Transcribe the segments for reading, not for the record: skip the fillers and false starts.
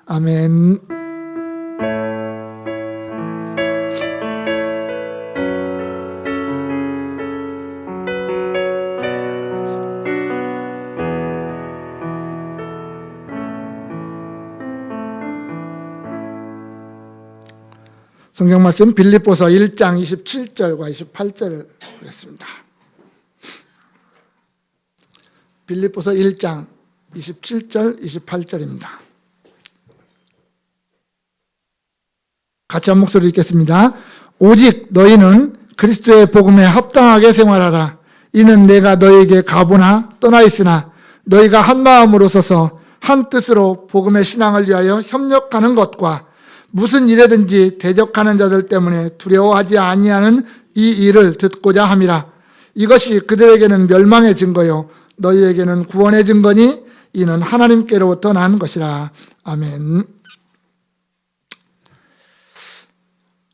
아멘. 성경 말씀 빌립보서 1장 27절과 28절을 보겠습니다. 빌립보서 1장 27절, 28절입니다. 같이 한 목소리 읽겠습니다. 오직 너희는 그리스도의 복음에 합당하게 생활하라. 이는 내가 너희에게 가보나 떠나 있으나 너희가 한 마음으로 서서 한 뜻으로 복음의 신앙을 위하여 협력하는 것과 무슨 일에든지 대적하는 자들 때문에 두려워하지 아니하는 이 일을 듣고자 함이라. 이것이 그들에게는 멸망의 증거요 너희에게는 구원의 증거니 이는 하나님께로부터 난 것이라. 아멘.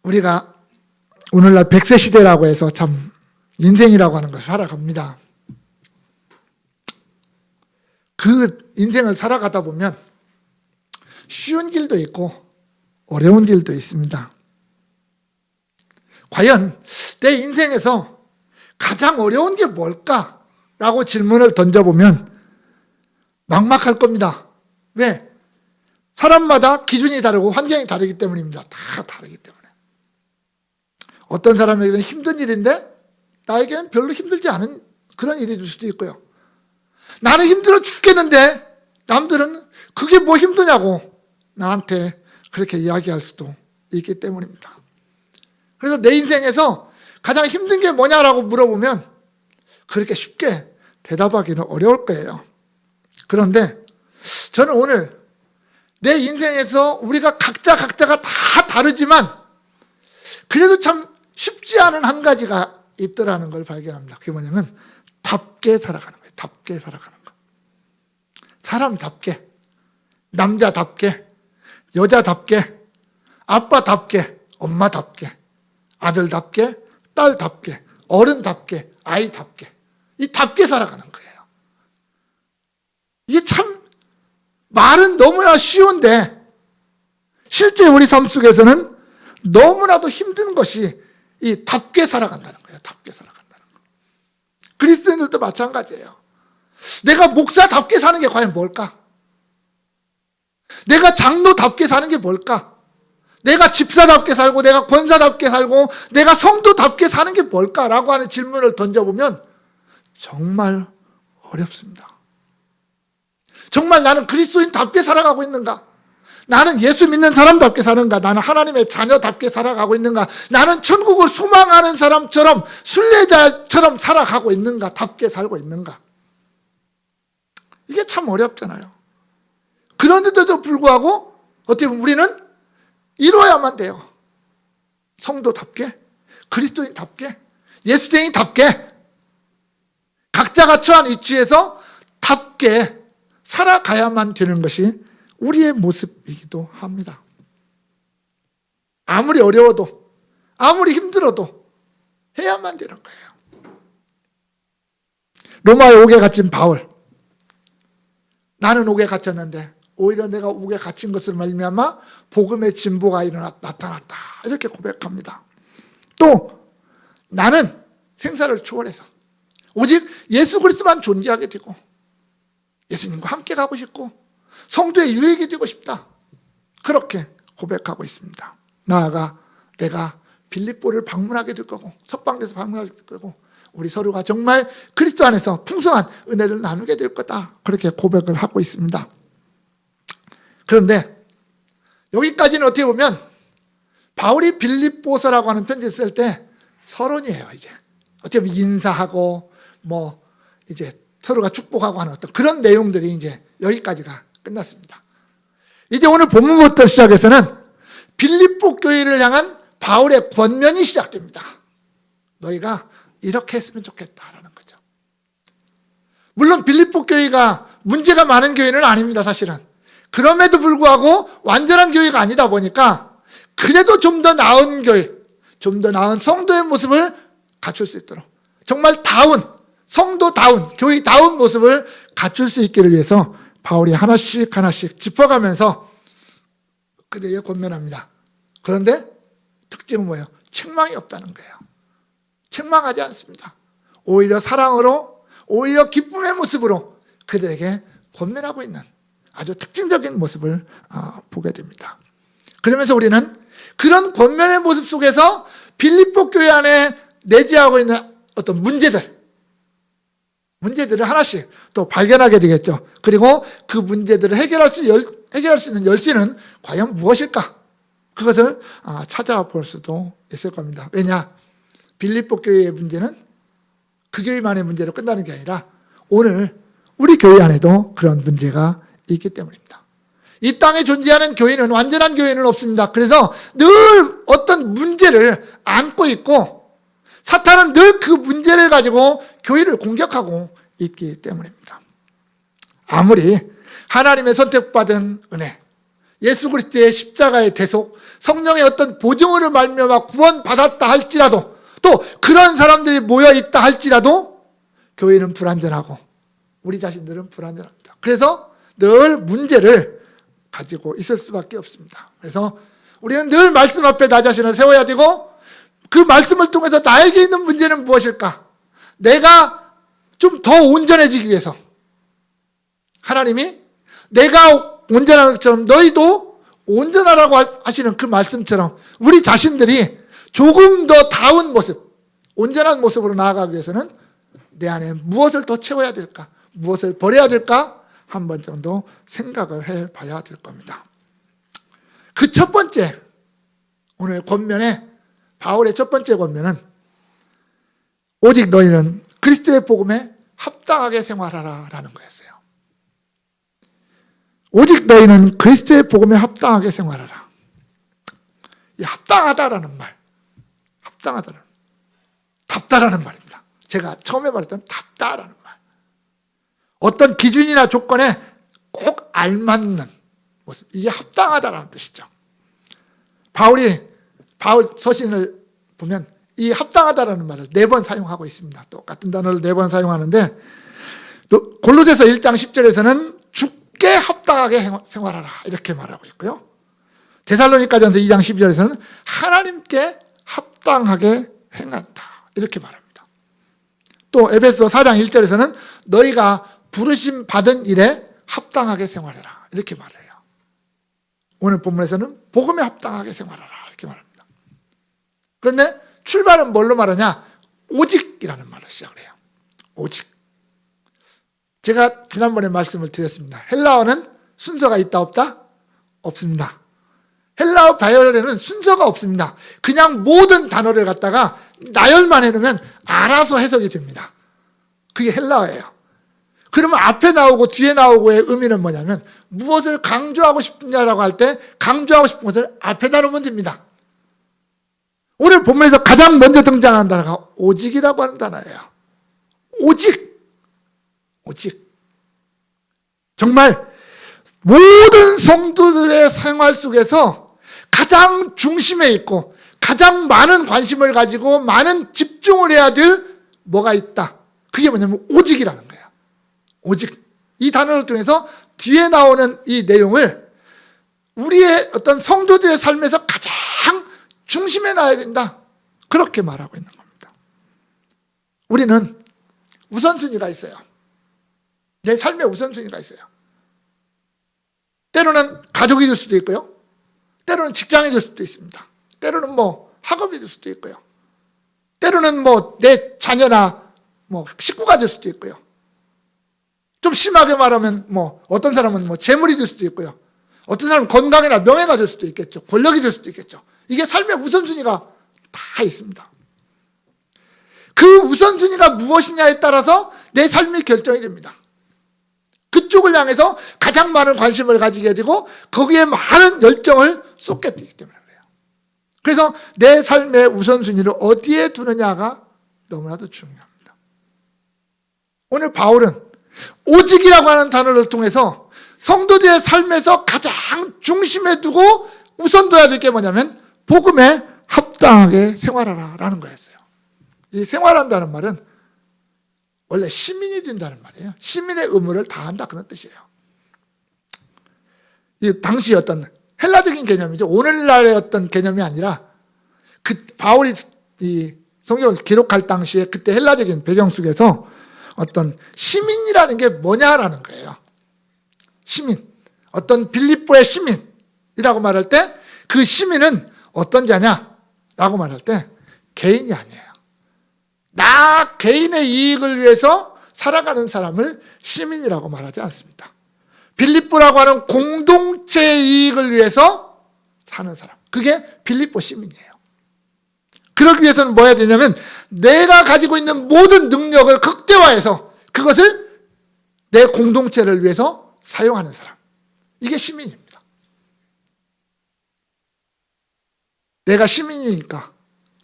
우리가 오늘날 100세 시대라고 해서 참 인생이라고 하는 것을 살아갑니다. 그 인생을 살아가다 보면 쉬운 길도 있고 어려운 길도 있습니다. 과연 내 인생에서 가장 어려운 게 뭘까라고 질문을 던져보면 막막할 겁니다. 왜? 사람마다 기준이 다르고 환경이 다르기 때문입니다. 다 다르기 때문에. 어떤 사람에게는 힘든 일인데 나에게는 별로 힘들지 않은 그런 일이 될 수도 있고요. 나는 힘들어 죽겠는데 남들은 그게 뭐 힘드냐고 나한테 그렇게 이야기할 수도 있기 때문입니다. 그래서 내 인생에서 가장 힘든 게 뭐냐라고 물어보면 그렇게 쉽게 대답하기는 어려울 거예요. 그런데 저는 오늘 내 인생에서 우리가 각자가 다 다르지만 그래도 참 쉽지 않은 한 가지가 있더라는 걸 발견합니다. 그게 뭐냐면 답게 살아가는 거예요. 답게 살아가는 거. 사람답게, 남자답게, 여자답게, 아빠답게, 엄마답게, 아들답게, 딸답게, 어른답게, 아이답게. 이 답게 살아가는 거예요. 이게 참 말은 너무나 쉬운데 실제 우리 삶 속에서는 너무나도 힘든 것이 이 답게 살아간다는 거예요. 답게 살아간다는 거. 그리스도인들도 마찬가지예요. 내가 목사답게 사는 게 과연 뭘까? 내가 장로답게 사는 게 뭘까? 내가 집사답게 살고 내가 권사답게 살고 내가 성도답게 사는 게 뭘까라고 하는 질문을 던져보면 정말 어렵습니다. 정말 나는 그리스도인답게 살아가고 있는가? 나는 예수 믿는 사람답게 사는가? 나는 하나님의 자녀답게 살아가고 있는가? 나는 천국을 소망하는 사람처럼 순례자처럼 살아가고 있는가? 답게 살고 있는가? 이게 참 어렵잖아요. 그런데도 불구하고 어떻게 보면 우리는 이뤄야만 돼요. 성도답게, 그리스도인답게, 예수쟁이답게 각자가 처한 위치에서 답게 살아가야만 되는 것이 우리의 모습이기도 합니다. 아무리 어려워도 아무리 힘들어도 해야만 되는 거예요. 로마에 옥에 갇힌 바울. 나는 옥에 갇혔는데 오히려 내가 옥에 갇힌 것을 말미암아 복음의 진보가 나타났다. 이렇게 고백합니다. 또 나는 생사를 초월해서 오직 예수 그리스도만 존귀하게 되고 예수님과 함께 가고 싶고 성도의 유익이 되고 싶다. 그렇게 고백하고 있습니다. 나아가 내가 빌립보를 방문하게 될 거고 석방돼서 방문하게 될 거고 우리 서로가 정말 그리스도 안에서 풍성한 은혜를 나누게 될 거다. 그렇게 고백을 하고 있습니다. 그런데 여기까지는 어떻게 보면 바울이 빌립보서라고 하는 편지를 쓸 때 서론이에요. 이제 어떻게 보면 인사하고 뭐 이제 서로가 축복하고 하는 어떤 그런 내용들이 이제 여기까지가 끝났습니다. 이제 오늘 본문부터 시작해서는 빌립보 교회를 향한 바울의 권면이 시작됩니다. 너희가 이렇게 했으면 좋겠다라는 거죠. 물론 빌립보 교회가 문제가 많은 교회는 아닙니다. 사실은. 그럼에도 불구하고 완전한 교회가 아니다 보니까 그래도 좀 더 나은 교회, 좀 더 나은 성도의 모습을 갖출 수 있도록 정말 다운, 성도다운, 교회다운 모습을 갖출 수 있기를 위해서 바울이 하나씩 짚어가면서 그대에게 권면합니다. 그런데 특징은 뭐예요? 책망이 없다는 거예요. 책망하지 않습니다. 오히려 사랑으로, 오히려 기쁨의 모습으로 그들에게 권면하고 있는 아주 특징적인 모습을 보게 됩니다. 그러면서 우리는 그런 권면의 모습 속에서 빌립보 교회 안에 내재하고 있는 어떤 문제들을 하나씩 또 발견하게 되겠죠. 그리고 그 문제들을 해결할 수 있는 열쇠는 과연 무엇일까? 그것을 찾아볼 수도 있을 겁니다. 왜냐? 빌립보 교회의 문제는 그 교회만의 문제로 끝나는 게 아니라 오늘 우리 교회 안에도 그런 문제가 있기 때문입니다. 이 땅에 존재하는 교회는 완전한 교회는 없습니다. 그래서 늘 어떤 문제를 안고 있고 사탄은 늘 그 문제를 가지고 교회를 공격하고 있기 때문입니다. 아무리 하나님의 선택받은 은혜, 예수 그리스도의 십자가의 대속, 성령의 어떤 보증으로 말미암아 구원받았다 할지라도 또 그런 사람들이 모여있다 할지라도 교회는 불완전하고 우리 자신들은 불완전합니다. 그래서 늘 문제를 가지고 있을 수밖에 없습니다. 그래서 우리는 늘 말씀 앞에 나 자신을 세워야 되고 그 말씀을 통해서 나에게 있는 문제는 무엇일까? 내가 좀 더 온전해지기 위해서 하나님이 내가 온전한 것처럼 너희도 온전하라고 하시는 그 말씀처럼 우리 자신들이 조금 더 나은 모습, 온전한 모습으로 나아가기 위해서는 내 안에 무엇을 더 채워야 될까? 무엇을 버려야 될까? 한 번 정도 생각을 해봐야 될 겁니다. 그 첫 번째, 오늘 권면에 바울의 첫 번째 권면은 오직 너희는 그리스도의 복음에 합당하게 생활하라 라는 거였어요. 오직 너희는 그리스도의 복음에 합당하게 생활하라. 이 합당하다라는 말, 합당하다라는 답다라는 말입니다. 제가 처음에 말했던 답다라는 말. 어떤 기준이나 조건에 꼭 알맞는 모습, 이게 합당하다라는 뜻이죠. 바울 서신을 보면 이 합당하다라는 말을 4번 사용하고 있습니다. 똑같은 단어를 4번 사용하는데 골로새서 1장 10절에서는 주께 합당하게 생활하라 이렇게 말하고 있고요. 데살로니가전서 2장 12절에서는 하나님께 합당하게 행한다 이렇게 말합니다. 또 에베소 4장 1절에서는 너희가 부르심 받은 일에 합당하게 생활해라 이렇게 말해요. 오늘 본문에서는 복음에 합당하게 생활하라 이렇게 말합니다. 그런데 출발은 뭘로 말하냐? 오직이라는 말로 시작을 해요. 오직. 제가 지난번에 말씀을 드렸습니다. 헬라어는 순서가 있다 없다? 없습니다. 헬라어 바이올린에는 순서가 없습니다. 그냥 모든 단어를 갖다가 나열만 해놓으면 알아서 해석이 됩니다. 그게 헬라어예요. 그러면 앞에 나오고 뒤에 나오고의 의미는 뭐냐면 무엇을 강조하고 싶느냐라고 할 때 강조하고 싶은 것을 앞에다 놓으면 됩니다. 오늘 본문에서 가장 먼저 등장하는 단어가 오직이라고 하는 단어예요. 오직. 오직. 정말 모든 성도들의 생활 속에서 가장 중심에 있고 가장 많은 관심을 가지고 많은 집중을 해야 될 뭐가 있다. 그게 뭐냐면 오직이라는 거예요. 오직. 이 단어를 통해서 뒤에 나오는 이 내용을 우리의 어떤 성도들의 삶에서 가장 중심에 놔야 된다. 그렇게 말하고 있는 겁니다. 우리는 우선순위가 있어요. 내 삶에 우선순위가 있어요. 때로는 가족이 될 수도 있고요. 때로는 직장이 될 수도 있습니다. 때로는 학업이 될 수도 있고요. 때로는 내 자녀나 식구가 될 수도 있고요. 좀 심하게 말하면 어떤 사람은 재물이 될 수도 있고요. 어떤 사람은 건강이나 명예가 될 수도 있겠죠. 권력이 될 수도 있겠죠. 이게 삶의 우선순위가 다 있습니다. 그 우선순위가 무엇이냐에 따라서 내 삶이 결정이 됩니다. 그쪽을 향해서 가장 많은 관심을 가지게 되고 거기에 많은 열정을 쏟게 되기 때문에 그래요. 그래서 내 삶의 우선순위를 어디에 두느냐가 너무나도 중요합니다. 오늘 바울은 오직이라고 하는 단어를 통해서 성도들의 삶에서 가장 중심에 두고 우선 둬야 될 게 뭐냐면 복음에 합당하게 생활하라 라는 거였어요. 이 생활한다는 말은 원래 시민이 된다는 말이에요. 시민의 의무를 다한다 그런 뜻이에요. 이 당시 어떤 헬라적인 개념이죠. 오늘날의 어떤 개념이 아니라 그 바울이 이 성경을 기록할 당시에 그때 헬라적인 배경 속에서 어떤 시민이라는 게 뭐냐라는 거예요. 시민. 어떤 빌립보의 시민이라고 말할 때 그 시민은 어떤 자냐라고 말할 때 개인이 아니에요. 나 개인의 이익을 위해서 살아가는 사람을 시민이라고 말하지 않습니다. 빌립보라고 하는 공동체의 이익을 위해서 사는 사람. 그게 빌립보 시민이에요. 그러기 위해서는 뭐 해야 되냐면 내가 가지고 있는 모든 능력을 극대화해서 그것을 내 공동체를 위해서 사용하는 사람. 이게 시민입니다. 내가 시민이니까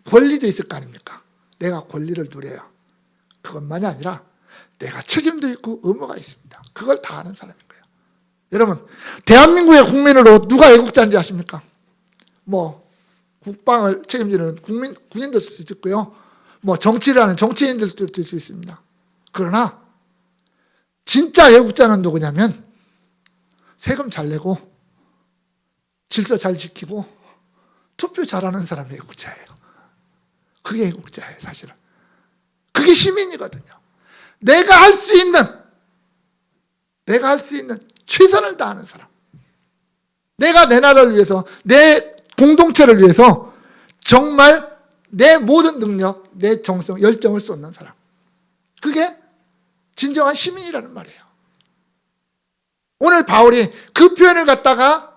권리도 있을 거 아닙니까? 내가 권리를 누려요. 그것만이 아니라 내가 책임도 있고 의무가 있습니다. 그걸 다 아는 사람인 거예요. 여러분, 대한민국의 국민으로 누가 애국자인지 아십니까? 뭐 국방을 책임지는 군인들도 있고요. 뭐 정치를 하는 정치인들도 있을 수 있습니다. 그러나 진짜 애국자는 누구냐면 세금 잘 내고 질서 잘 지키고 투표 잘하는 사람이 애국자예요. 그게 애국자예요, 사실은. 그게 시민이거든요. 내가 할 수 있는 최선을 다하는 사람. 내가 내 나라를 위해서, 내 공동체를 위해서 정말 내 모든 능력, 내 정성, 열정을 쏟는 사람. 그게 진정한 시민이라는 말이에요. 오늘 바울이 그 표현을 갖다가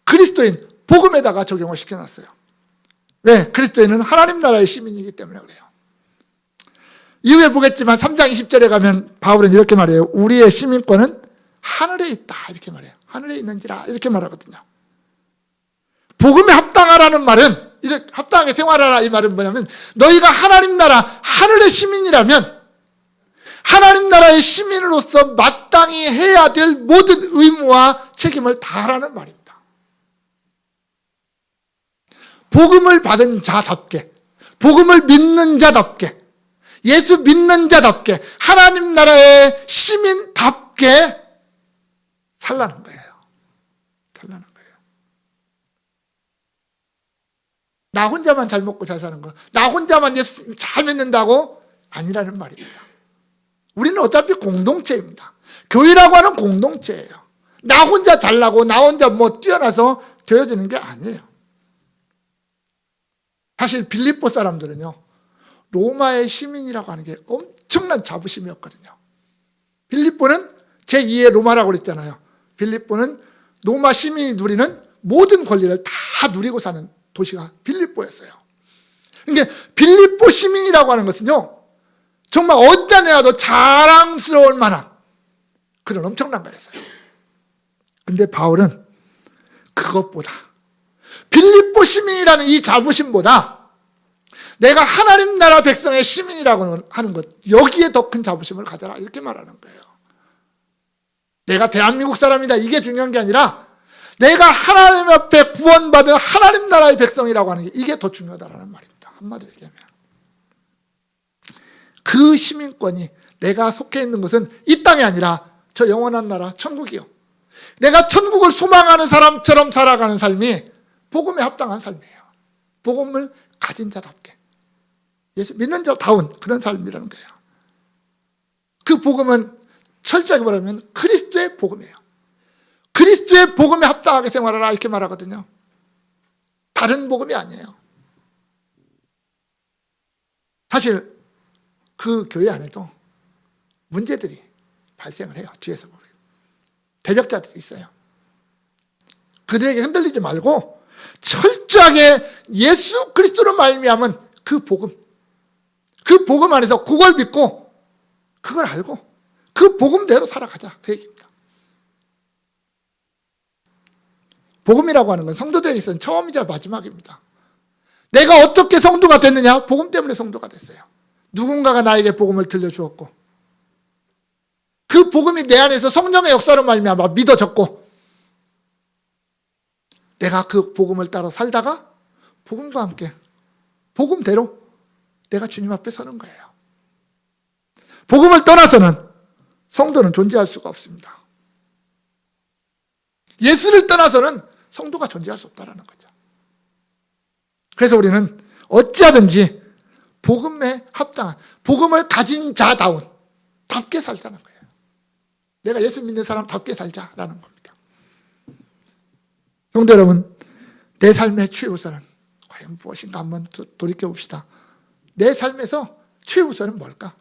그리스도인, 복음에다가 적용을 시켜놨어요. 왜? 그리스도인은 하나님 나라의 시민이기 때문에 그래요. 이후에 보겠지만 3장 20절에 가면 바울은 이렇게 말해요. 우리의 시민권은 하늘에 있다 이렇게 말해요. 하늘에 있는지라 이렇게 말하거든요. 복음에 합당하라는 말은, 이렇게 합당하게 생활하라 이 말은 뭐냐면 너희가 하나님 나라 하늘의 시민이라면 하나님 나라의 시민으로서 마땅히 해야 될 모든 의무와 책임을 다하라는 말입니다. 복음을 받은 자답게, 복음을 믿는 자답게, 예수 믿는 자답게, 하나님 나라의 시민답게 살라는 거예요. 살라는 거예요. 나 혼자만 잘 먹고 잘 사는 거, 나 혼자만 예수 잘 믿는다고 아니라는 말입니다. 우리는 어차피 공동체입니다. 교회라고 하는 공동체예요. 나 혼자 잘나고 나 혼자 뭐 뛰어나서 되어지는 게 아니에요. 사실 빌립보 사람들은요, 로마의 시민이라고 하는 게 엄청난 자부심이었거든요. 빌립보는 제2의 로마라고 그랬잖아요. 빌립보는 로마 시민이 누리는 모든 권리를 다 누리고 사는 도시가 빌립보였어요. 그러니까 빌립보 시민이라고 하는 것은요, 정말 어디다 내놔도 자랑스러울 만한 그런 엄청난 거였어요. 근데 바울은 그것보다 빌립보 시민이라는 이 자부심보다 내가 하나님 나라 백성의 시민이라고 하는 것, 여기에 더 큰 자부심을 가져라 이렇게 말하는 거예요. 내가 대한민국 사람이다 이게 중요한 게 아니라 내가 하나님 앞에 구원받은 하나님 나라의 백성이라고 하는 게 이게 더 중요하다는 말입니다. 한마디로 얘기하면 그 시민권이 내가 속해 있는 것은 이 땅이 아니라 저 영원한 나라 천국이요. 내가 천국을 소망하는 사람처럼 살아가는 삶이 복음에 합당한 삶이에요. 복음을 가진 자답게, 예수 믿는 자다운 그런 삶이라는 거예요. 그 복음은 철저하게 말하면 그리스도의 복음이에요. 그리스도의 복음에 합당하게 생활하라 이렇게 말하거든요. 다른 복음이 아니에요. 사실 그 교회 안에도 문제들이 발생을 해요. 뒤에서 보면 대적자들이 있어요. 그들에게 흔들리지 말고 철저하게 예수 그리스도로 말미암은 그 복음 안에서 그걸 믿고 그걸 알고 그 복음대로 살아가자 그 얘기입니다. 복음이라고 하는 건 성도들에게 있어서는 처음이자 마지막입니다. 내가 어떻게 성도가 됐느냐? 복음 때문에 성도가 됐어요. 누군가가 나에게 복음을 들려주었고 그 복음이 내 안에서 성령의 역사로 말미암아 믿어졌고 내가 그 복음을 따라 살다가 복음과 함께 복음대로 내가 주님 앞에 서는 거예요. 복음을 떠나서는 성도는 존재할 수가 없습니다. 예수를 떠나서는 성도가 존재할 수 없다라는 거죠. 그래서 우리는 어찌하든지 복음에 합당한, 복음을 가진 자다운 답게 살자는 거예요. 내가 예수 믿는 사람답게 살자라는 겁니다. 성도 여러분, 내 삶의 최우선은 과연 무엇인가 한번 돌이켜봅시다. 내 삶에서 최우선은 뭘까?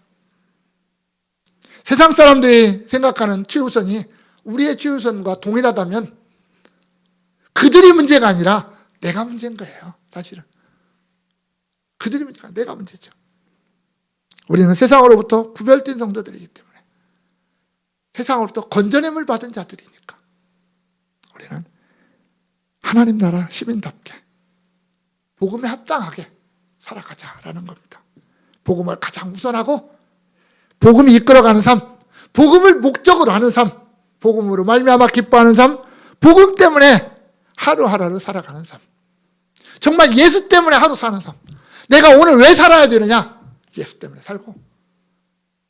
세상 사람들이 생각하는 최우선이 우리의 최우선과 동일하다면 그들이 문제가 아니라 내가 문제인 거예요. 사실은 그들이 문제가 아니라 내가 문제죠. 우리는 세상으로부터 구별된 성도들이기 때문에, 세상으로부터 건져냄을 받은 자들이니까 우리는 하나님 나라 시민답게 복음에 합당하게 살아가자라는 겁니다. 복음을 가장 우선하고 복음이 이끌어가는 삶, 복음을 목적으로 하는 삶, 복음으로 말미암아 기뻐하는 삶, 복음 때문에 하루하루를 살아가는 삶, 정말 예수 때문에 하루 사는 삶. 내가 오늘 왜 살아야 되느냐? 예수 때문에 살고,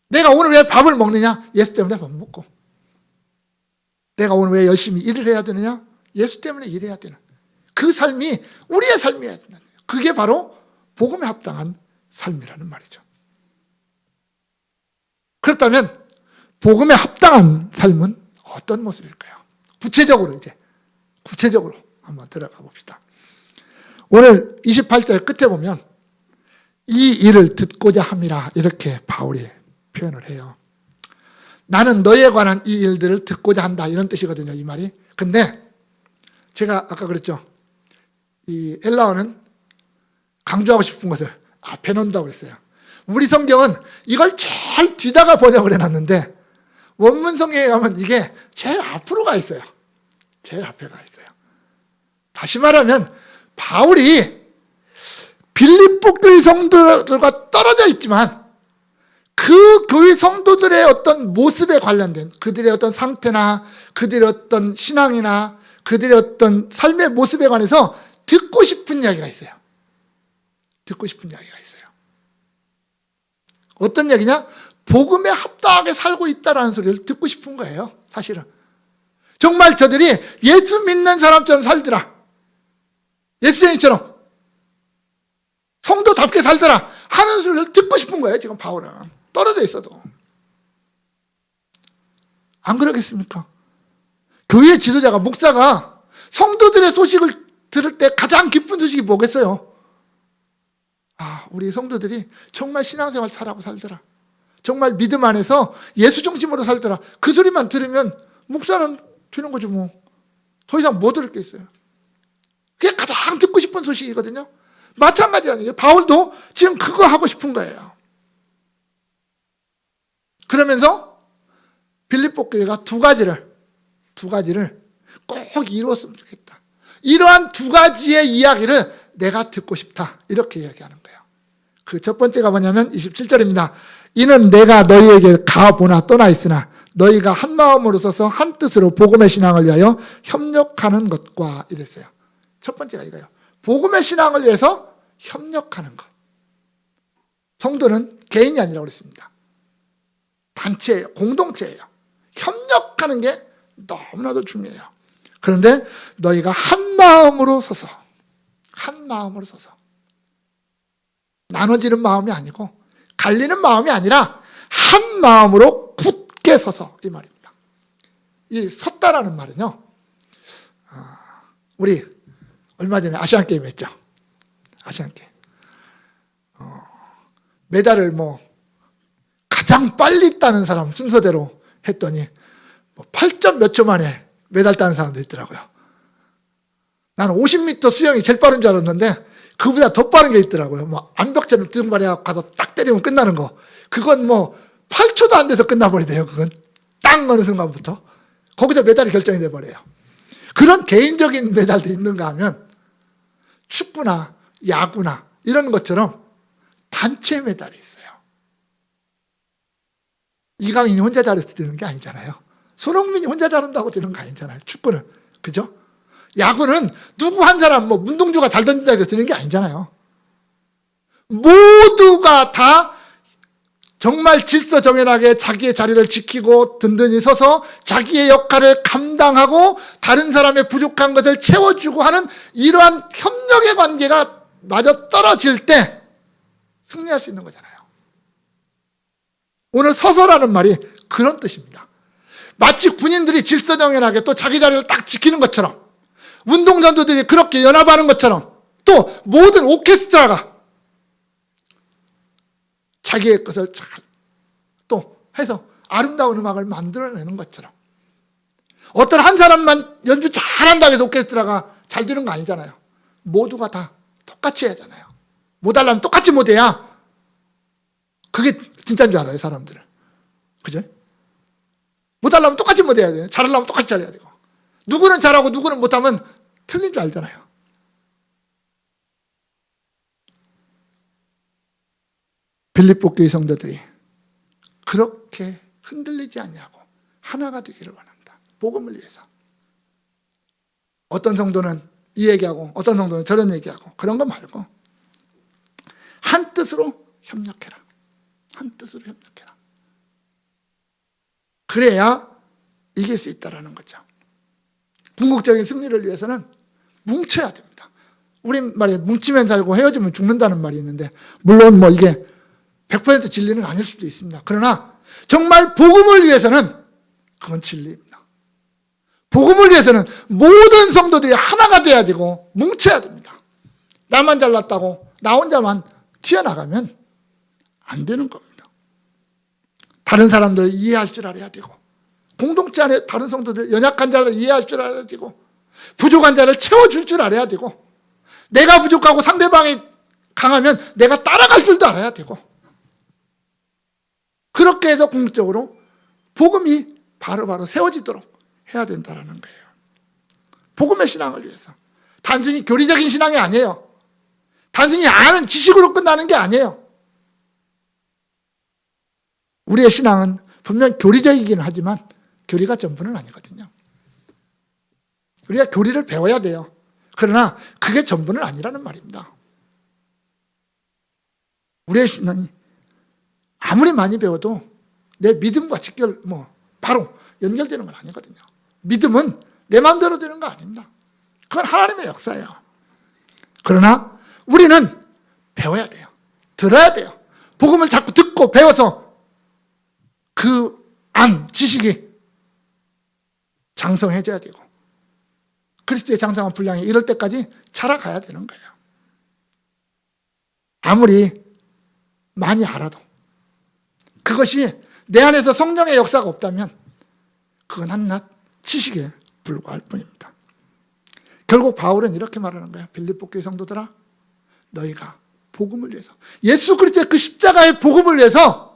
내가 오늘 왜 밥을 먹느냐? 예수 때문에 밥 먹고, 내가 오늘 왜 열심히 일을 해야 되느냐? 예수 때문에 일해야 되는 그 삶이 우리의 삶이어야 된다. 그게 바로 복음에 합당한 삶이라는 말이죠. 그렇다면 복음에 합당한 삶은 어떤 모습일까요? 구체적으로 한번 들어가 봅시다. 오늘 28절 끝에 보면 이 일을 듣고자 함이라 이렇게 바울이 표현을 해요. 나는 너에 관한 이 일들을 듣고자 한다, 이런 뜻이거든요, 이 말이. 근데 제가 아까 그랬죠. 이 엘라어는 강조하고 싶은 것을 앞에 놓는다고 했어요. 우리 성경은 이걸 제일 뒤다가 번역을 해놨는데 원문 성경에 가면 이게 제일 앞으로 가 있어요. 제일 앞에 가 있어요. 다시 말하면 바울이 빌립보 교회 성도들과 떨어져 있지만 그 교회 성도들의 어떤 모습에 관련된, 그들의 어떤 상태나 그들의 어떤 신앙이나 그들의 어떤 삶의 모습에 관해서 듣고 싶은 이야기가 있어요. 듣고 싶은 이야기가 있어요. 어떤 얘기냐? 복음에 합당하게 살고 있다라는 소리를 듣고 싶은 거예요. 사실은 정말 저들이 예수 믿는 사람처럼 살더라, 예수님처럼 성도답게 살더라 하는 소리를 듣고 싶은 거예요. 지금 바울은 떨어져 있어도. 안 그러겠습니까? 교회 지도자가, 목사가 성도들의 소식을 들을 때 가장 기쁜 소식이 뭐겠어요? 아, 우리 성도들이 정말 신앙생활 잘하고 살더라, 정말 믿음 안에서 예수 중심으로 살더라, 그 소리만 들으면 목사는 되는 거죠. 뭐 더 이상 뭐 들을 게 있어요. 그게 가장 듣고 싶은 소식이거든요. 마찬가지라는 거예요. 바울도 지금 그거 하고 싶은 거예요. 그러면서 빌립보 교회가 두 가지를 꼭 이루었으면 좋겠다, 이러한 두 가지의 이야기를 내가 듣고 싶다, 이렇게 이야기하는 거예요. 그 첫 번째가 뭐냐면 27절입니다. 이는 내가 너희에게 가보나 떠나 있으나 너희가 한 마음으로 서서 한 뜻으로 복음의 신앙을 위하여 협력하는 것과, 이랬어요. 첫 번째가 이거예요. 복음의 신앙을 위해서 협력하는 것. 성도는 개인이 아니라고 그랬습니다. 단체예요. 공동체예요. 협력하는 게 너무나도 중요해요. 그런데 너희가 한 마음으로 서서 나눠지는 마음이 아니고 갈리는 마음이 아니라 한 마음으로 굳게 서서, 이 말입니다. 이 섰다라는 말은요, 우리 얼마 전에 아시안게임 했죠. 아시안게임. 메달을 가장 빨리 따는 사람 순서대로 했더니 8점 몇 초 만에 메달 따는 사람도 있더라고요. 나는 50m 수영이 제일 빠른 줄 알았는데 그보다 더 빠른 게 있더라고요. 암벽처럼 등반해 가서 딱 때리면 끝나는 거. 그건 8초도 안 돼서 끝나버리대요. 그건 딱 어느 순간부터. 거기서 메달이 결정이 돼버려요. 그런 개인적인 메달도 있는가 하면 축구나 야구나 이런 것처럼 단체 메달이 있어요. 이강인이 혼자 잘해서 되는 게 아니잖아요. 손흥민이 혼자 잘한다고 되는 거 아니잖아요. 축구는. 그죠? 야구는 누구 한 사람, 문동주가 잘 던진다 해서 되는 게 아니잖아요. 모두가 다 정말 질서정연하게 자기의 자리를 지키고 든든히 서서 자기의 역할을 감당하고 다른 사람의 부족한 것을 채워주고 하는 이러한 협력의 관계가 마저 떨어질 때 승리할 수 있는 거잖아요. 오늘 서서라는 말이 그런 뜻입니다. 마치 군인들이 질서정연하게 또 자기 자리를 딱 지키는 것처럼, 운동선수들이 그렇게 연합하는 것처럼, 또 모든 오케스트라가 자기의 것을 잘 또 해서 아름다운 음악을 만들어내는 것처럼, 어떤 한 사람만 연주 잘한다고 해서 오케스트라가 잘 되는 거 아니잖아요. 모두가 다 똑같이 해야 하잖아요. 못하려면 똑같이 못해야 그게 진짜인 줄 알아요, 사람들은. 그죠? 못하려면 똑같이 못해야 돼요. 잘하려면 똑같이 잘해야 되고. 누구는 잘하고 누구는 못하면 틀린 줄 알잖아요. 빌립보 교회 성도들이 그렇게 흔들리지 않냐고 하나가 되기를 원한다. 복음을 위해서. 어떤 성도는 이 얘기하고 어떤 성도는 저런 얘기하고 그런 거 말고 한 뜻으로 협력해라. 한 뜻으로 협력해라. 그래야 이길 수 있다는 거죠. 궁극적인 승리를 위해서는 뭉쳐야 됩니다. 우리 말에 뭉치면 살고 헤어지면 죽는다는 말이 있는데, 물론 뭐 이게 100% 진리는 아닐 수도 있습니다. 그러나 정말 복음을 위해서는 그건 진리입니다. 복음을 위해서는 모든 성도들이 하나가 돼야 되고 뭉쳐야 됩니다. 나만 잘났다고 나 혼자만 튀어나가면 안 되는 겁니다. 다른 사람들을 이해할 줄 알아야 되고, 공동체 안에 다른 성도들, 연약한 자를 이해할 줄 알아야 되고, 부족한 자를 채워줄 줄 알아야 되고, 내가 부족하고 상대방이 강하면 내가 따라갈 줄도 알아야 되고, 그렇게 해서 궁극적으로 복음이 바로바로 세워지도록 해야 된다는 거예요. 복음의 신앙을 위해서. 단순히 교리적인 신앙이 아니에요. 단순히 아는 지식으로 끝나는 게 아니에요. 우리의 신앙은 분명 교리적이긴 하지만 교리가 전부는 아니거든요. 우리가 교리를 배워야 돼요. 그러나 그게 전부는 아니라는 말입니다. 우리의 신앙이 아무리 많이 배워도 내 믿음과 바로 연결되는 건 아니거든요. 믿음은 내 마음대로 되는 거 아닙니다. 그건 하나님의 역사예요. 그러나 우리는 배워야 돼요. 들어야 돼요. 복음을 자꾸 듣고 배워서 그 지식이 장성해져야 되고, 그리스도의 장성한 분량이 이럴 때까지 자라가야 되는 거예요. 아무리 많이 알아도 그것이 내 안에서 성령의 역사가 없다면 그건 한낱 지식에 불과할 뿐입니다. 결국 바울은 이렇게 말하는 거예요. 빌립보 교회 성도들아, 너희가 복음을 위해서, 예수 그리스도의 그 십자가의 복음을 위해서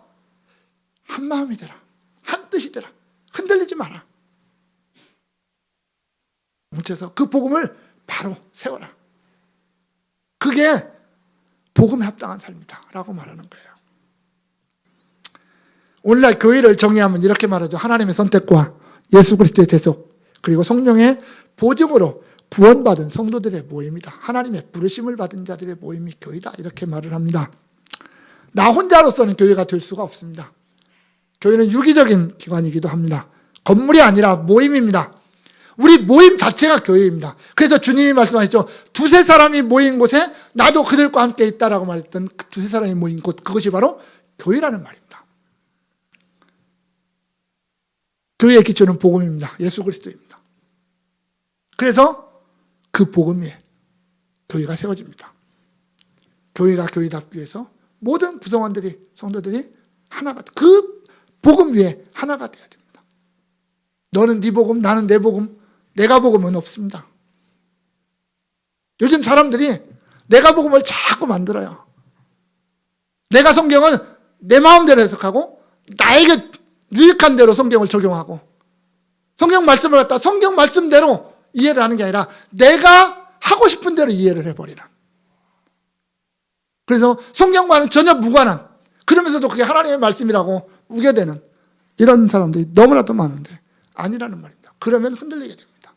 한 마음이 되라, 한 뜻이 되라, 흔들리지 마라. 뭉쳐서 그 복음을 바로 세워라. 그게 복음에 합당한 삶이다 라고 말하는 거예요. 오늘날 교회를 정의하면 이렇게 말하죠. 하나님의 선택과 예수 그리스도의 대속, 그리고 성령의 보증으로 구원받은 성도들의 모임이다. 하나님의 부르심을 받은 자들의 모임이 교회다. 이렇게 말을 합니다. 나 혼자로서는 교회가 될 수가 없습니다. 교회는 유기적인 기관이기도 합니다. 건물이 아니라 모임입니다. 우리 모임 자체가 교회입니다. 그래서 주님이 말씀하셨죠. 두세 사람이 모인 곳에 나도 그들과 함께 있다라고 말했던 그 두세 사람이 모인 곳, 그것이 바로 교회라는 말입니다. 교회의 기초는 복음입니다. 예수 그리스도입니다. 그래서 그 복음 위에 교회가 세워집니다. 교회가 교회답기 위해서 모든 구성원들이, 성도들이 하나가, 그 복음 위에 하나가 돼야 됩니다. 너는 네 복음, 나는 내 복음, 내가 복음은 없습니다. 요즘 사람들이 내가 복음을 자꾸 만들어요. 내가 성경을 내 마음대로 해석하고 나에게 유익한 대로 성경을 적용하고, 성경 말씀을 갖다 성경 말씀대로 이해를 하는 게 아니라 내가 하고 싶은 대로 이해를 해버리는, 그래서 성경과는 전혀 무관한, 그러면서도 그게 하나님의 말씀이라고 우겨대는 이런 사람들이 너무나도 많은데 아니라는 말입니다. 그러면 흔들리게 됩니다.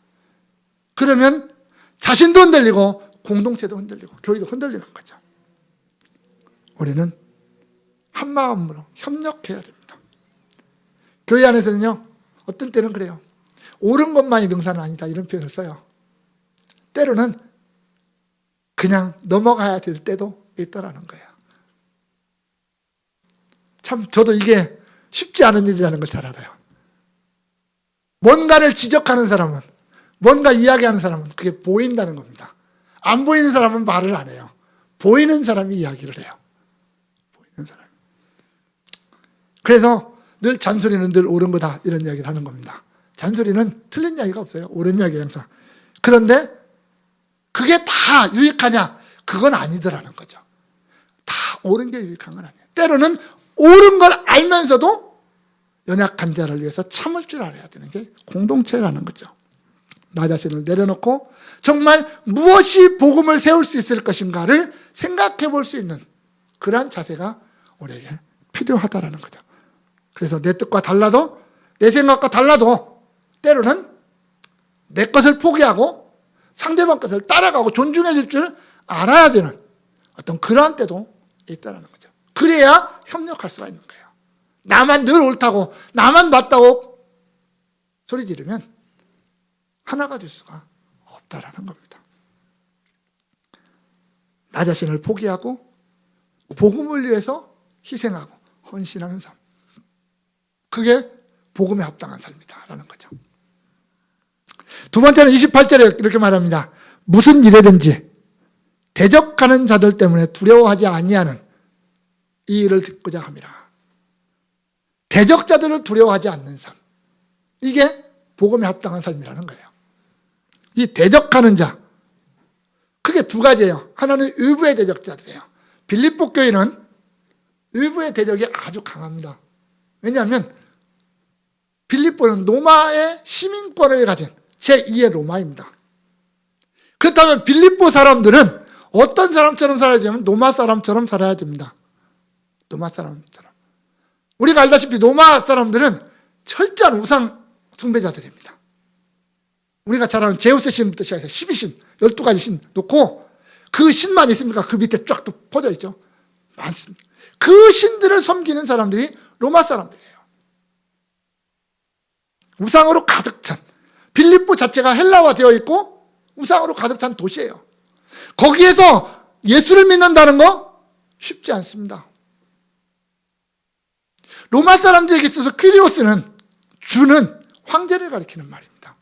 그러면 자신도 흔들리고 공동체도 흔들리고 교회도 흔들리는 거죠. 우리는 한마음으로 협력해야 됩니다. 교회 안에서는요, 어떤 때는 그래요. 옳은 것만이 능사는 아니다, 이런 표현을 써요. 때로는 그냥 넘어가야 될 때도 있다라는 거예요. 참 저도 이게 쉽지 않은 일이라는 걸 잘 알아요. 뭔가를 지적하는 사람은, 뭔가 이야기하는 사람은 그게 보인다는 겁니다. 안 보이는 사람은 말을 안 해요. 보이는 사람이 이야기를 해요. 보이는 사람. 그래서 늘 잔소리는 늘 옳은 거다, 이런 이야기를 하는 겁니다. 잔소리는 틀린 이야기가 없어요. 옳은 이야기예요, 항상. 그런데 그게 다 유익하냐? 그건 아니더라는 거죠. 다 옳은 게 유익한 건 아니에요. 때로는 옳은 걸 알면서도 연약한 자를 위해서 참을 줄 알아야 되는 게 공동체라는 거죠. 나 자신을 내려놓고 정말 무엇이 복음을 세울 수 있을 것인가를 생각해 볼 수 있는 그러한 자세가 우리에게 필요하다라는 거죠. 그래서 내 뜻과 달라도, 내 생각과 달라도 때로는 내 것을 포기하고 상대방 것을 따라가고 존중해 줄 줄 알아야 되는 어떤 그러한 때도 있다는 거죠. 그래야 협력할 수가 있는 거예요. 나만 늘 옳다고, 나만 맞다고 소리 지르면 하나가 될 수가 없다라는 겁니다. 나 자신을 포기하고 복음을 위해서 희생하고 헌신하는 삶. 그게 복음에 합당한 삶이다라는 거죠. 두 번째는 28절에 이렇게 말합니다. 무슨 일이든지 대적하는 자들 때문에 두려워하지 아니하는 이 일을 듣고자 함이라. 대적자들을 두려워하지 않는 삶. 이게 복음에 합당한 삶이라는 거예요. 이 대적하는 자, 크게 두 가지예요. 하나는 의부의 대적자들이에요. 빌립보 교회는 의부의 대적이 아주 강합니다. 왜냐하면 빌립보는 로마의 시민권을 가진 제2의 로마입니다. 그렇다면 빌립보 사람들은 어떤 사람처럼 살아야 되냐면 로마 사람처럼 살아야 됩니다. 로마 사람처럼. 우리가 알다시피 로마 사람들은 철저한 우상 숭배자들입니다. 우리가 잘 아는 제우스 신부터 시작해서 12신, 12가지 신 놓고 그 신만 있습니까? 그 밑에 쫙 또 퍼져 있죠. 많습니다. 그 신들을 섬기는 사람들이 로마 사람들이에요. 우상으로 가득 찬, 빌립보 자체가 헬라화 되어 있고 우상으로 가득 찬 도시예요. 거기에서 예수를 믿는다는 거 쉽지 않습니다. 로마 사람들에게 있어서 퀴리오스는 주는 황제를 가리키는 말입니다.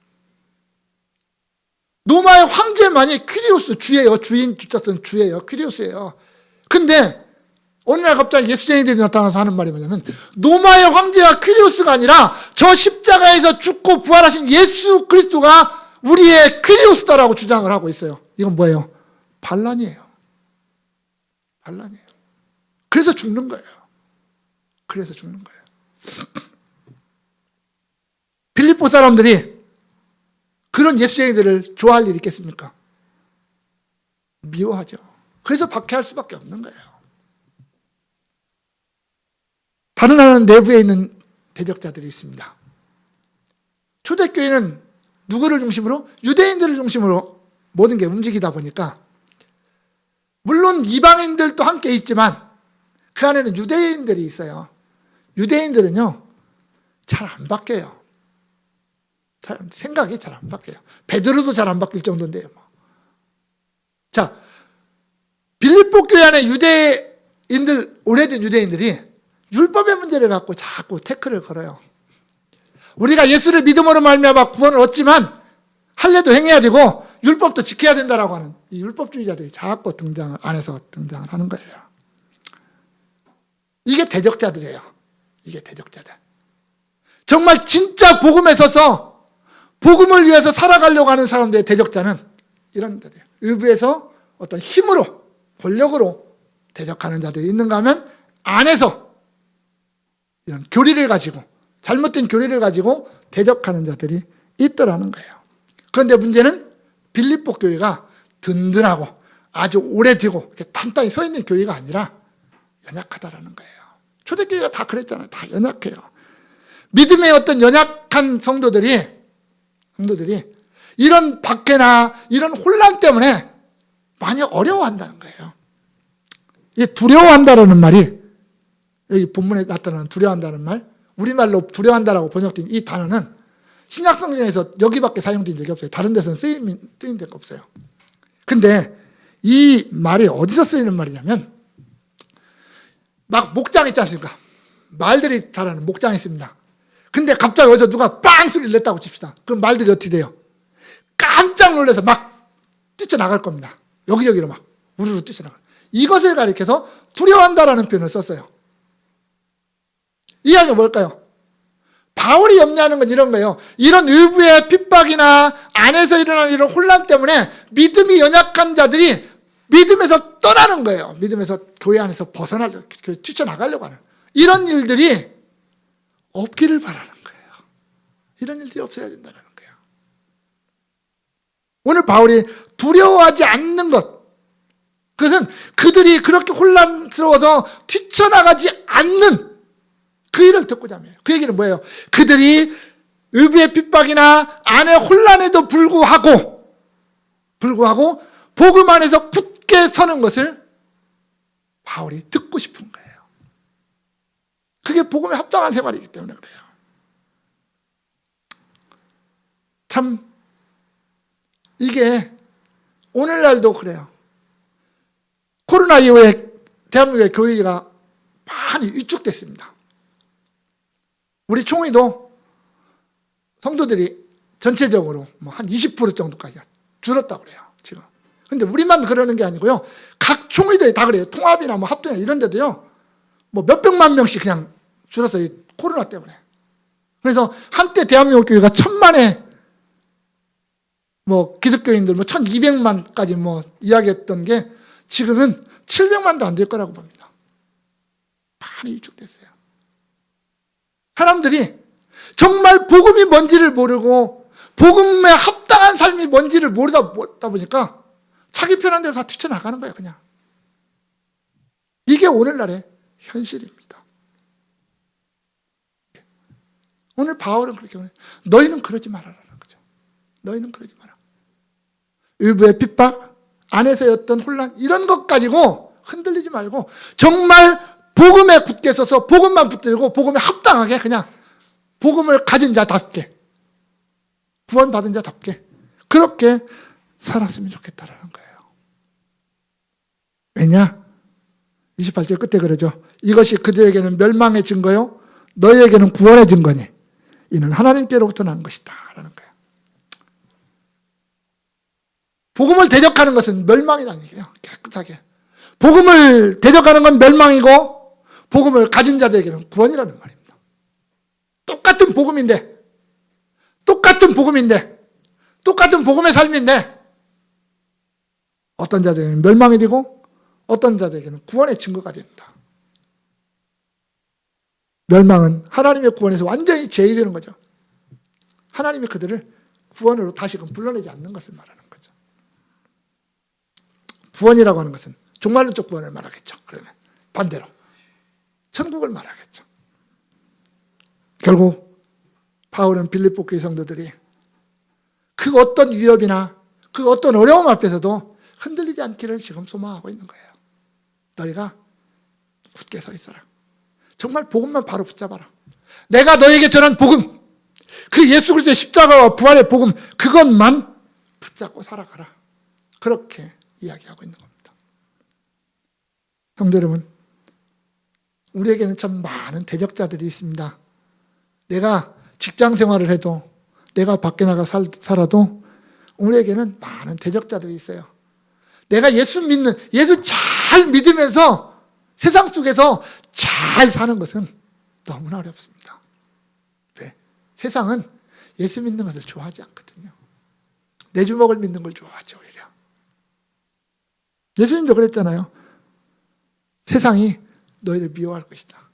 로마의 황제만이 퀴리오스, 주예요. 주인 주자 쓴 주예요. 퀴리오스예요. 근데 어느 날 갑자기 예수쟁이들이 나타나서 하는 말이 뭐냐면 로마의 황제가 퀴리오스가 아니라 저 십자가에서 죽고 부활하신 예수 그리스도가 우리의 퀴리오스다라고 주장을 하고 있어요. 이건 뭐예요? 반란이에요. 반란이에요. 그래서 죽는 거예요. 그래서 죽는 거예요. 빌립보 사람들이 그런 예수쟁이들을 좋아할 일이 있겠습니까? 미워하죠. 그래서 박해할 수밖에 없는 거예요. 다른 하나는 내부에 있는 대적자들이 있습니다. 초대교회는 누구를 중심으로? 유대인들을 중심으로 모든 게 움직이다 보니까 물론 이방인들도 함께 있지만 그 안에는 유대인들이 있어요. 유대인들은요 잘 안 바뀌어요. 생각이 잘 안 바뀌어요. 베드로도 잘 안 바뀔 정도인데요. 자, 빌립보 교회 안에 유대인들, 오래된 유대인들이 율법의 문제를 갖고 자꾸 태클을 걸어요. 우리가 예수를 믿음으로 말미암아 구원을 얻지만 할례도 행해야 되고 율법도 지켜야 된다라고 하는 이 율법주의자들이 자꾸 안에서 등장을 하는 거예요. 이게 대적자들이에요. 이게 대적자들. 정말 진짜 복음에 서서 복음을 위해서 살아가려고 하는 사람들의 대적자는 이런 자들이에요. 의부에서 어떤 힘으로, 권력으로 대적하는 자들이 있는가 하면 안에서 이런 교리를 가지고, 잘못된 교리를 가지고 대적하는 자들이 있더라는 거예요. 그런데 문제는 빌립보 교회가 든든하고 아주 오래되고 이렇게 단단히 서 있는 교회가 아니라 연약하다라는 거예요. 초대교회가 다 그랬잖아요. 다 연약해요. 믿음의 어떤 연약한 성도들이 이런 박해나 이런 혼란 때문에 많이 어려워한다는 거예요. 이 두려워한다라는 말이 여기 본문에 나타나는 두려워한다는 말, 우리말로 두려워한다라고 번역된 이 단어는 신약성경에서 여기밖에 사용된 적이 없어요. 다른 데서는 쓰인 데가 없어요. 근데 이 말이 어디서 쓰이는 말이냐면, 막 목장 있지 않습니까? 말들이 자라는 목장이 있습니다. 근데 갑자기 어디서 누가 빵 소리를 냈다고 칩시다. 그럼 말들이 어떻게 돼요? 깜짝 놀라서 막 뛰쳐나갈 겁니다. 여기저기로 막 우르르 뛰쳐나갈. 이것을 가리켜서 두려워한다라는 표현을 썼어요. 이야기가 뭘까요? 바울이 염려하는 건 이런 거예요. 이런 의부의 핍박이나 안에서 일어나는 이런 혼란 때문에 믿음이 연약한 자들이 믿음에서 떠나는 거예요. 믿음에서 교회 안에서 뛰쳐나가려고 하는 이런 일들이 없기를 바라는 거예요. 이런 일들이 없어야 된다는 거예요. 오늘 바울이 두려워하지 않는 것, 그것은 그들이 그렇게 혼란스러워서 뛰쳐나가지 않는 그 일을 듣고자 합니다. 그 얘기는 뭐예요? 그들이 의부의 핍박이나 안의 혼란에도 불구하고 복음 안에서 굳게 서는 것을 바울이 듣고 싶은 거예요. 그게 복음에 합당한 생활이기 때문에 그래요. 참 이게 오늘날도 그래요. 코로나 이후에 대한민국의 교회가 많이 위축됐습니다. 우리 총회도 성도들이 전체적으로 한 20% 정도까지 줄었다고 그래요, 지금. 근데 우리만 그러는 게 아니고요. 각 총회들이 다 그래요. 통합이나 합동이나 이런 데도요. 몇백만 명씩 그냥 줄었어요. 이 코로나 때문에. 그래서 한때 대한민국 교회가 1000만의 기독교인들 1200만까지 이야기했던 게 지금은 700만도 안 될 거라고 봅니다. 많이 위축됐어요. 사람들이 정말 복음이 뭔지를 모르고 복음에 합당한 삶이 뭔지를 모르다 보니까 자기 편한 대로 다 뛰쳐나가는 거예요, 그냥. 이게 오늘날의 현실입니다. 오늘 바울은 그렇게 말해요. 너희는 그러지 말아라는 거죠. 너희는 그러지 마라. 의부의 핍박, 안에서였던 혼란, 이런 것 가지고 흔들리지 말고 정말 복음에 굳게 서서 복음만 붙들고 복음에 합당하게 그냥 복음을 가진 자답게, 구원받은 자답게 그렇게 살았으면 좋겠다라는 거예요. 왜냐? 28절 끝에 그러죠. 이것이 그들에게는 멸망의 증거요 너희에게는 구원의 증거니 이는 하나님께로부터 난 것이다 라는 거예요. 복음을 대적하는 것은 멸망이라는 얘기예요. 깨끗하게. 복음을 대적하는 건 멸망이고 복음을 가진 자들에게는 구원이라는 말입니다. 똑같은 복음인데 똑같은 복음의 삶인데 어떤 자들에게는 멸망이 되고 어떤 자들에게는 구원의 증거가 된다. 멸망은 하나님의 구원에서 완전히 제외되는 거죠. 하나님이 그들을 구원으로 다시금 불러내지 않는 것을 말하는 거죠. 구원이라고 하는 것은 종말론적 구원을 말하겠죠. 그러면 반대로 천국을 말하겠죠. 결국 바울은 빌립보 교회 성도들이 그 어떤 위협이나 그 어떤 어려움 앞에서도 흔들리지 않기를 지금 소망하고 있는 거예요. 너희가 굳게 서 있어라. 정말 복음만 바로 붙잡아라. 내가 너에게 전한 복음, 그 예수 그리스도의 십자가와 부활의 복음, 그것만 붙잡고 살아가라. 그렇게 이야기하고 있는 겁니다. 성도 여러분, 우리에게는 참 많은 대적자들이 있습니다. 내가 직장 생활을 해도, 내가 밖에 나가 살아도 우리에게는 많은 대적자들이 있어요. 내가 예수 잘 믿으면서 세상 속에서 잘 사는 것은 너무나 어렵습니다. 왜? 세상은 예수 믿는 것을 좋아하지 않거든요. 내 주먹을 믿는 걸 좋아하죠, 오히려. 예수님도 그랬잖아요. 세상이 너희를 미워할 것이다.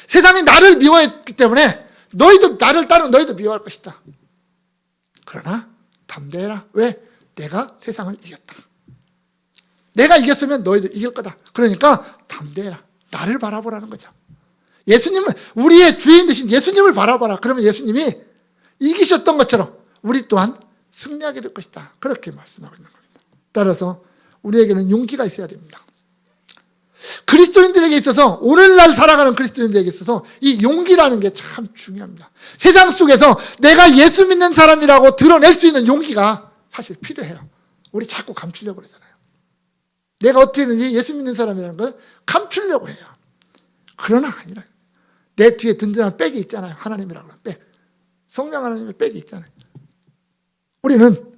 세상이 나를 미워했기 때문에 너희도 나를 따르는 너희도 미워할 것이다. 그러나 담대해라. 왜? 내가 세상을 이겼다. 내가 이겼으면 너희도 이길 거다. 그러니까 담대해라. 나를 바라보라는 거죠. 예수님은 우리의 주인 되신 예수님을 바라봐라. 그러면 예수님이 이기셨던 것처럼 우리 또한 승리하게 될 것이다. 그렇게 말씀하고 있는 겁니다. 따라서 우리에게는 용기가 있어야 됩니다. 그리스도인들에게 있어서, 오늘날 살아가는 그리스도인들에게 있어서 이 용기라는 게 참 중요합니다. 세상 속에서 내가 예수 믿는 사람이라고 드러낼 수 있는 용기가 사실 필요해요. 우리 자꾸 감추려고 그러잖아요. 내가 어떻게든지 예수 믿는 사람이라는 걸 감추려고 해요. 그러나 아니라, 내 뒤에 든든한 백이 있잖아요. 하나님이라고 하는 백. 성령 하나님의 백이 있잖아요. 우리는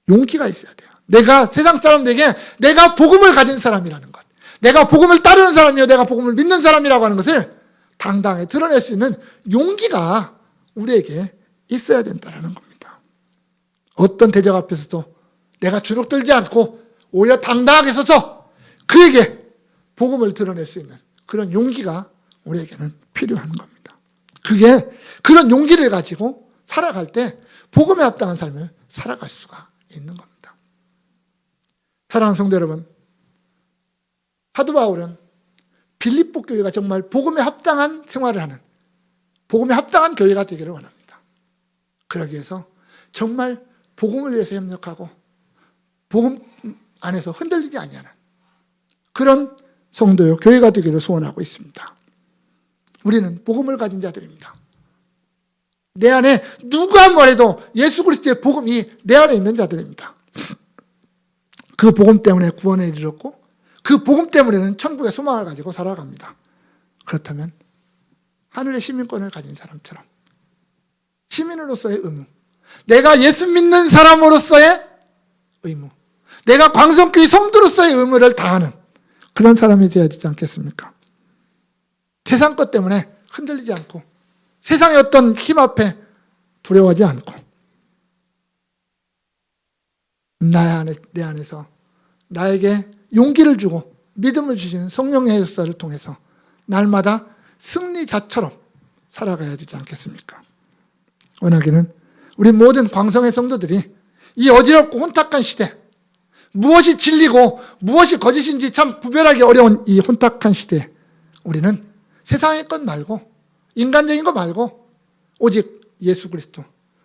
용기가 있어야 돼요. 내가 세상 사람들에게 내가 복음을 가진 사람이라는 것, 내가 복음을 따르는 사람이요, 내가 복음을 믿는 사람이라고 하는 것을 당당히 드러낼 수 있는 용기가 우리에게 있어야 된다는 겁니다. 어떤 대적 앞에서도 내가 주눅들지 않고 오히려 당당하게 서서 그에게 복음을 드러낼 수 있는 그런 용기가 우리에게는 필요한 겁니다. 그런 용기를 가지고 살아갈 때 복음에 합당한 삶을 살아갈 수가 있는 겁니다. 사랑하는 성도 여러분, 사도 바울은 빌립보 교회가 정말 복음에 합당한 생활을 하는, 복음에 합당한 교회가 되기를 원합니다. 그러기 위해서 정말 복음을 위해서 협력하고 복음 안에서 흔들리지 아니하는 그런 성도요, 교회가 되기를 소원하고 있습니다. 우리는 복음을 가진 자들입니다. 내 안에 누가 뭐래도 예수 그리스도의 복음이 내 안에 있는 자들입니다. 그 복음 때문에 구원에 이르렀고 그 복음 때문에는 천국의 소망을 가지고 살아갑니다. 그렇다면 하늘의 시민권을 가진 사람처럼 시민으로서의 의무, 내가 예수 믿는 사람으로서의 의무, 내가 광성교회 성도로서의 의무를 다하는 그런 사람이 되어야 되지 않겠습니까? 세상 것 때문에 흔들리지 않고 세상의 어떤 힘 앞에 두려워하지 않고 내 안에서 나에게 용기를 주고 믿음을 주시는 성령의 역사를 통해서 날마다 승리자처럼 살아가야 되지 않겠습니까? 원하기는 우리 모든 광성의 성도들이 이 어지럽고 혼탁한 시대, 무엇이 진리고 무엇이 거짓인지 참 구별하기 어려운 이 혼탁한 시대에 우리는 세상의 것 말고, 인간적인 것 말고 오직 예수 그리스도,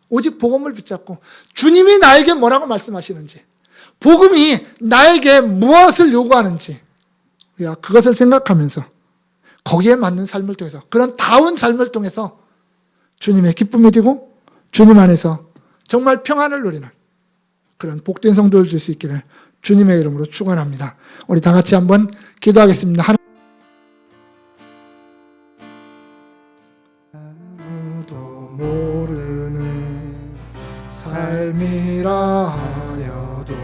오직 복음을 붙잡고 주님이 나에게 뭐라고 말씀하시는지, 복음이 나에게 무엇을 요구하는지 우리가 그것을 생각하면서 거기에 맞는 삶을 통해서, 그런 다운 삶을 통해서 주님의 기쁨이 되고 주님 안에서 정말 평안을 누리는 그런 복된 성도를 될 수 있기를 주님의 이름으로 축원합니다. 우리 다 같이 한번 기도하겠습니다. 아무도 모르는 삶이라 하여도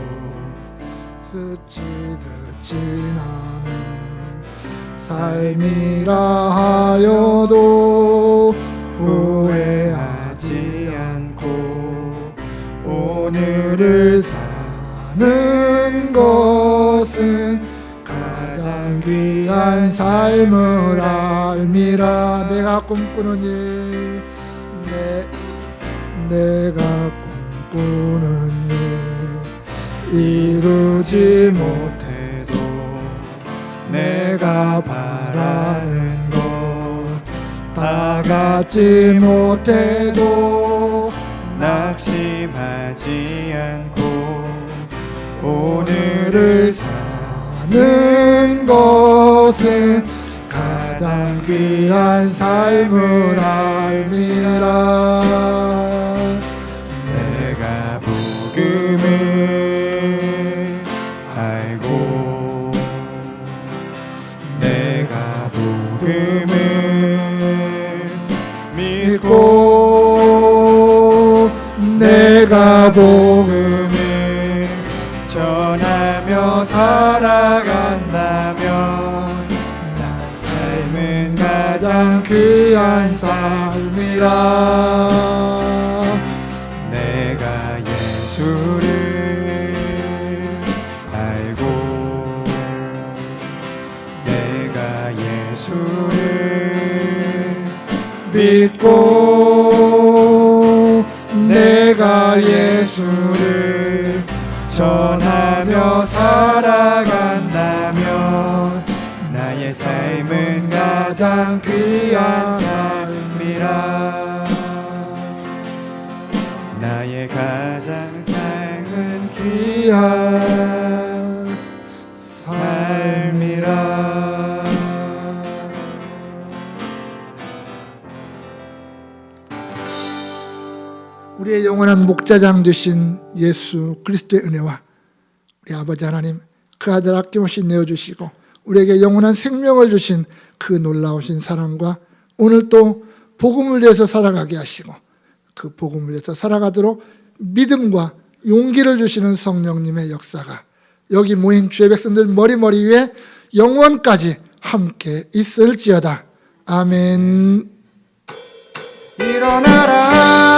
스치듯 지나는 삶이라 하여도 후회하지 않고 오늘을 사는 것은 가장 귀한 삶을 알미라. 내가 꿈꾸는 일, 내가 꿈꾸는 일 이루지 못해도 내가 바라는 것 다 갖지 못해도 낙심하지 않고 오늘을 사는 것은 가장 귀한 삶을 알미라. 내가 복음을 알고 내가 복음을 믿고 내가 복음을 전하며 살아간다면 나의 삶은 가장 귀한 삶이라. 내가 예수를 알고 내가 예수를 믿고 내가 예수를 전하며 살아간다면 나의 삶은 가장 귀한 삶이라. 나의 가장 삶은 귀한 삶이라. 세상 목자장 되신 예수 그리스도의 은혜와 우리 아버지 하나님 그 아들 아낌없이 내어주시고 우리에게 영원한 생명을 주신 그 놀라우신 사랑과 오늘 또 복음을 위해서 살아가게 하시고 그 복음을 위해서 살아가도록 믿음과 용기를 주시는 성령님의 역사가 여기 모인 주의 백성들 머리 위에 영원까지 함께 있을지어다. 아멘. 일어나라